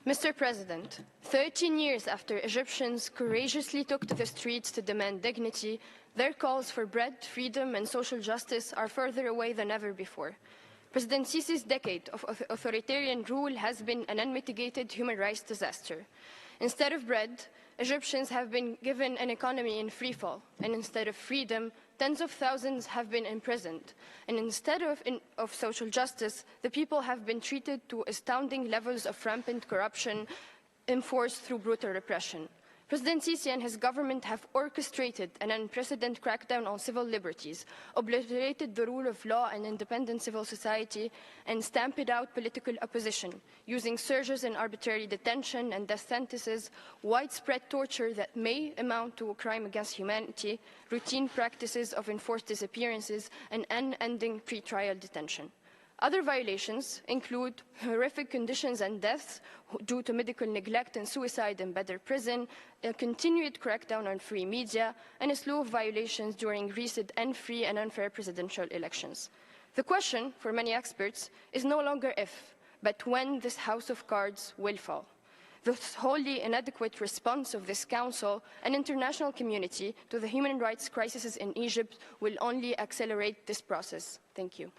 Mr. President, 13 years after Egyptians courageously took to the streets to demand dignity, their calls for bread, freedom, and social justice are further away than ever before. President Sisi's decade of authoritarian rule has been an unmitigated human rights disaster. Instead of bread, Egyptians have been given an economy in freefall, and instead of freedom, tens of thousands have been imprisoned. And instead of social justice, the people have been treated to astounding levels of rampant corruption enforced through brutal repression. President Sisi and his government have orchestrated an unprecedented crackdown on civil liberties, obliterated the rule of law and independent civil society, and stamped out political opposition, using surges in arbitrary detention and death sentences, widespread torture that may amount to a crime against humanity, routine practices of enforced disappearances, and unending pre-trial detention. Other violations include horrific conditions and deaths due to medical neglect and suicide in Badr prison, a continued crackdown on free media, and a slew of violations during recent unfree and unfair presidential elections. The question, for many experts, is no longer if, but when this house of cards will fall. The wholly inadequate response of this Council and international community to the human rights crisis in Egypt will only accelerate this process. Thank you.